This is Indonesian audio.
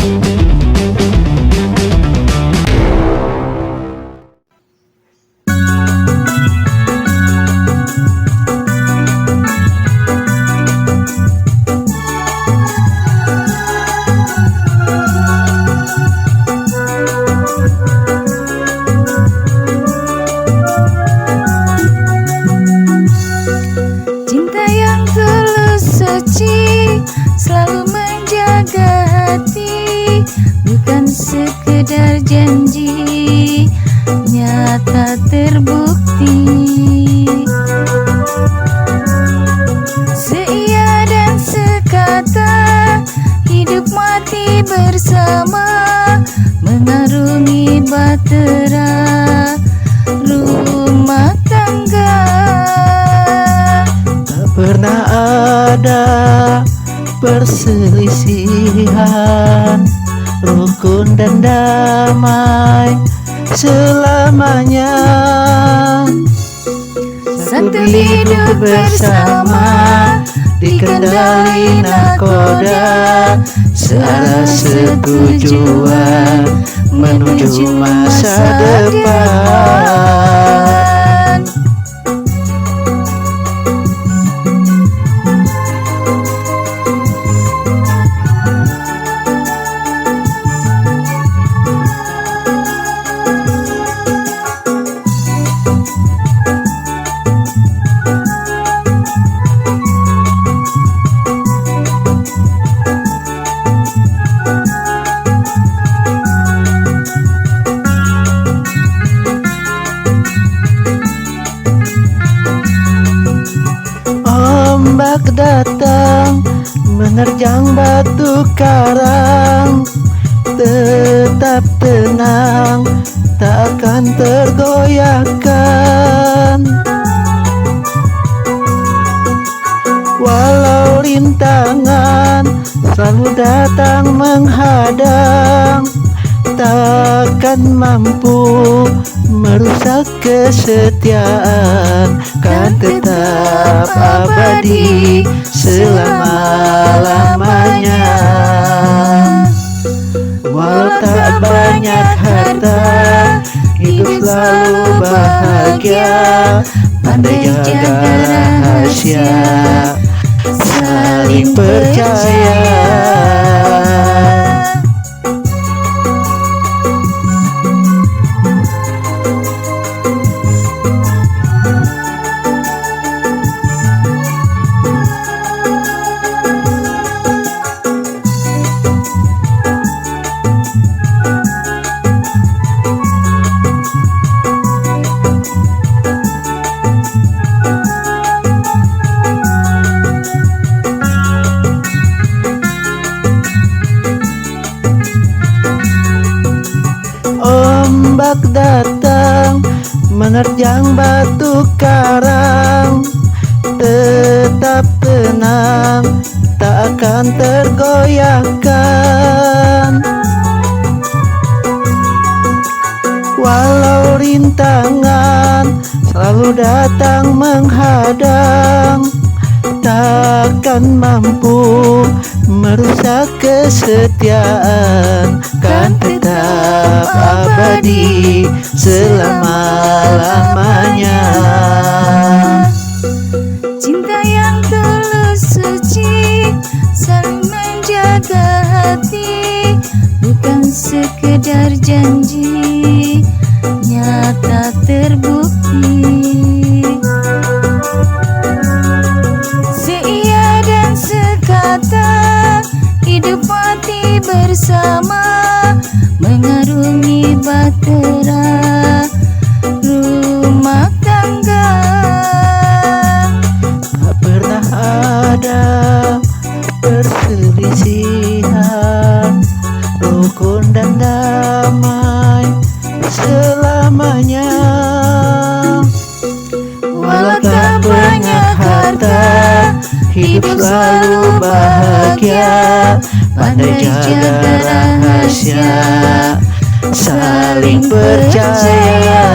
Cinta yang tulus suci selalu menjaga hati, bukan sekedar janji, nyata terbukti. Seia dan sekata, hidup mati bersama, mengarungi bahtera rumah tangga. Tak pernah ada perselisihan, rukun dan damai selamanya. Satu hidup bersama, dikendali nakoda, searah setujuan menuju masa depan. Ombak datang menerjang batu karang, tetap tenang, tak akan tergoyahkan. Walau rintangan selalu datang menghadang, takkan mampu merusak kesetiaan, kan tetap abadi selama-lamanya. Walau tak banyak harta, hidup selalu bahagia, pandai jaga rahasia, saling percaya. Ombak datang menerjang batu karang, tetap tenang, tak akan tergoyahkan. Walau rintangan selalu datang menghadang, takkan mampu merusak kesetiaan, kan tetap abadi selama-lamanya. Cinta yang tulus suci saling menjaga hati, bukan sekedar janji, nyata terbukti. Seia dan sekata, hidup mati bersama, mengarungi bahtera rumah tangga. Tak pernah ada perselisihan, rukun dan damai selamanya. Walau tak banyak harta, hidup selalu bahagia, pandai jaga rahasia, saling percaya.